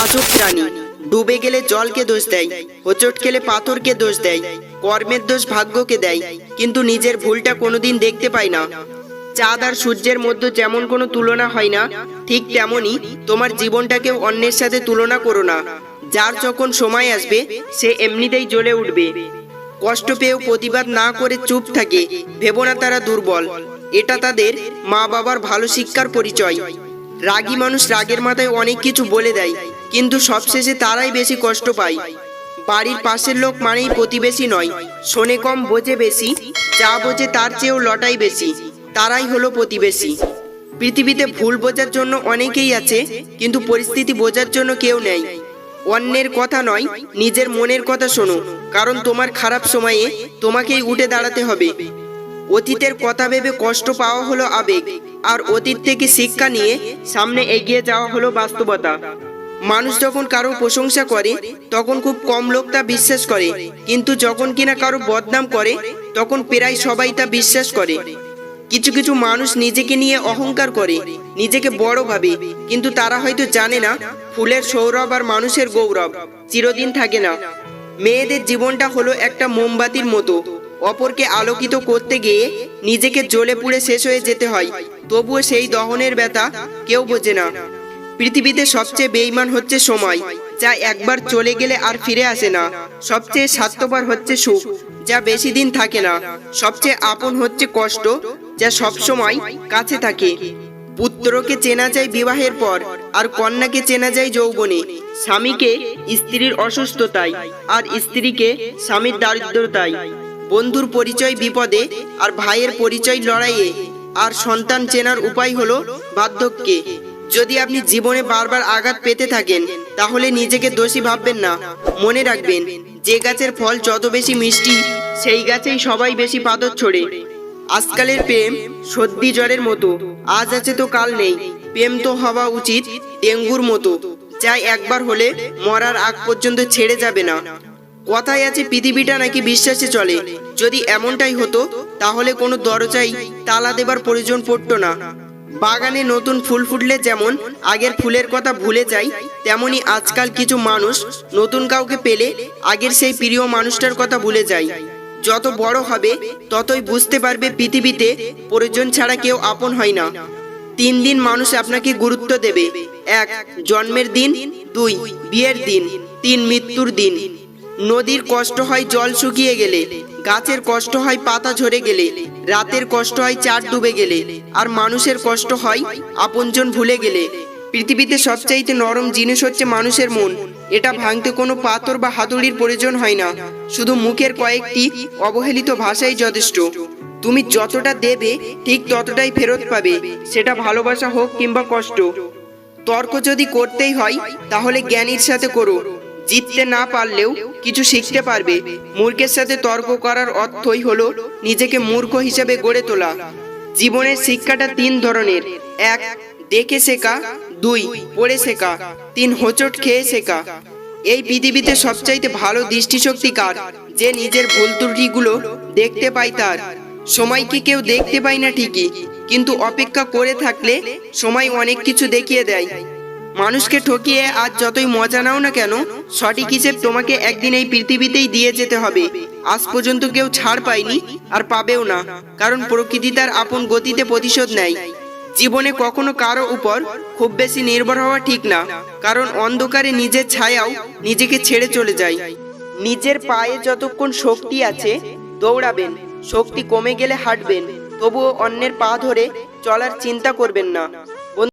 আজব প্রাণী। ডুবে গেলে জলকে দোষ দেয়, হোঁচট খেলে পাথরকে দোষ দেয়, কর্মের দোষ ভাগ্যকে দেয়, কিন্তু নিজের ভুলটা কোনোদিন দেখতে পায় না। চাঁদ আর সূর্যের মধ্যে যেমন কোনো তুলনা হয় না, ঠিক তেমনই তোমার জীবনটাকেও অন্যের সাথে তুলনা করো না। যার যখন সময় আসবে সে এমনিতেই জ্বলে উঠবে। কষ্ট পেয়েও প্রতিবাদ না করে চুপ থাকে, ভেবো না তারা দুর্বল। এটা তাদের মা বাবার ভালো শিক্ষার পরিচয়। রাগী মানুষ রাগের মাথায় অনেক কিছু বলে দেয়, কিন্তু সবশেষে তারাই বেশি কষ্ট পায়। বাড়ির পাশের লোক মানেই প্রতিবেশী নয়, শোনে কম বোঝে বেশি, যা বোঝে তার চেয়েও লটাই বেশি, তারাই হলো প্রতিবেশী। পৃথিবীতে ভুল বোঝার জন্য অনেকেই আছে, কিন্তু পরিস্থিতি বোঝার জন্য কেউ নেই। অন্যের কথা নয়, নিজের মনের কথা শোনো, কারণ তোমার খারাপ সময়ে তোমাকেই উঠে দাঁড়াতে হবে। অতীতের কথা ভেবে কষ্ট পাওয়া হলো আবেগ, আর অতীত থেকে শিক্ষা নিয়ে সামনে এগিয়ে যাওয়া হলো বাস্তবতা। মানুষ যখন কারো প্রশংসা করে তখন খুব কম লোক তা বিশ্বাস করে, কিন্তু যখন কিনা কারো বদনাম করে তখন প্রায় সবাই তা বিশ্বাস করে। কিছু কিছু মানুষ নিজেকে নিয়ে অহংকার করে, নিজেকে বড় ভাবে, কিন্তু তারা হয়তো জানে না ফুলের সৌরভ আর মানুষের গৌরব চিরদিন থাকে না। মেয়েদের জীবনটা হলো একটা মোমবাতির মতো, অপরকে আলোকিত করতে গিয়ে নিজেকে জ্বলে পুড়ে শেষ হয়ে যেতে হয়, তবুও সেই দহনের ব্যথা কেউ বোঝে না। পৃথিবীতে সবচেয়ে বেঈমান হচ্ছে সময়, যা একবার চলে গেলে আর ফিরে আসে না। সবচেয়ে স্বার্থপর হচ্ছে সুখ, যা বেশি দিন থাকে না। সবচেয়ে আপন হচ্ছে কষ্ট, যা সবসময় কাছে থাকে। পুত্রকে চেনা যায় বিবাহের পর, আর কন্যাকে চেনা যায় যৌবনে। স্বামীকে স্ত্রীর অসুস্থতায়, আর স্ত্রীকে স্বামীর দারিদ্রতায়। বন্ধুর পরিচয় বিপদে, আর ভাইয়ের পরিচয় লড়াইয়ে। আর সন্তান চেনার উপায় হলো বার্ধক্যে। যদি আপনি জীবনে বারবার আঘাত পেতে থাকেন, তাহলে নিজেকে দোষী ভাববেন না। মনে রাখবেন, যে গাছের ফল যত বেশি মিষ্টি, সেই গাছেই সবাই বেশি পাথর ছোড়ে। আজকালের প্রেম সর্দি জ্বরের মতো, আজ আছে তো কাল নেই। প্রেম তো হওয়া উচিত ডেঙ্গুর মতো, যা একবার হলে মরার আগ পর্যন্ত ছেড়ে যাবে না। কথায় আছে পৃথিবীটা নাকি বিশ্বাসে চলে। যদি এমনটাই হতো, তাহলে কোনো দরজায় তালা দেবার প্রয়োজন পড়তো না। বাগানে নতুন ফুল ফুটলে যেমন আগের ফুলের কথা ভুলে যায়, তেমনি আজকাল কিছু মানুষ নতুন কাউকে পেলে আগের সেই প্রিয় মানুষটার কথা ভুলে যায়। যত বড় হবে ততই বুঝতে পারবে পৃথিবীতে প্রয়োজন ছাড়া কেউ আপন হয় না। 3 দিন মানুষ আপনাকে গুরুত্ব দেবে: 1 জন্মের দিন, 2 বিয়ের দিন, 3 মৃত্যুর দিন। নদীর কষ্ট হয় জল শুকিয়ে গেলে, গাছের কষ্ট হয় পাতা ঝরে গেলে, রাতের কষ্ট হয় চাঁদ ডুবে গেলে, আর মানুষের কষ্ট হয় আপনজন ভুলে গেলে। পৃথিবীতে সবচাইতে নরম জিনিস হচ্ছে মানুষের মন। এটা ভাঙতে কোনো পাথর বা হাতুড়ির প্রয়োজন হয় না, শুধু মুখের কয়েকটি অবহেলিত ভাষাই যথেষ্ট। তুমি যতটা দেবে ঠিক ততটাই ফেরত পাবে, সেটা ভালোবাসা হোক কিংবা কষ্ট। তর্ক যদি করতেই হয়, তাহলে জ্ঞানীর সাথে করো। জিততে না পারলেও কিছু শিখতে পারবে। মূর্খের সাথে তর্ক করার অর্থই হলো নিজেকে মূর্খ হিসেবে গড়ে তোলা। জীবনের শিক্ষাটা 3 ধরনের: 1 দেখে শেখা, 2 পড়ে শেখা, 3 হোঁচট খেয়ে শেখা। এই পৃথিবীতে সবচাইতে ভালো দৃষ্টিশক্তি কার? যে নিজের ভুল ত্রুটিগুলো দেখতে পায় তার। সময়কে কেউ দেখতে পায় না ঠিকই, কিন্তু অপেক্ষা করে থাকলে সময় অনেক কিছু দেখিয়ে দেয়। মানুষকে ঠকিয়ে আজ যতই মজা নাও না কেন, সঠিক হিসেব তোমাকে একদিন এই পৃথিবীতেই দিয়ে যেতে হবে। আজ পর্যন্ত কেউ ছাড় পায়নি, আর পাবেও না, কারণ প্রকৃতি তার আপন গতিতে প্রতিশোধ নেয়। জীবনে কখনো কারো উপর খুব বেশি নির্ভর হওয়া ঠিক না, কারণ অন্ধকারে নিজের ছায়াও নিজেকে ছেড়ে চলে যায়। নিজের পায়ে যতক্ষণ শক্তি আছে দৌড়াবেন, শক্তি কমে গেলে হাঁটবেন, তবুও অন্যের পা ধরে চলার চিন্তা করবেন না।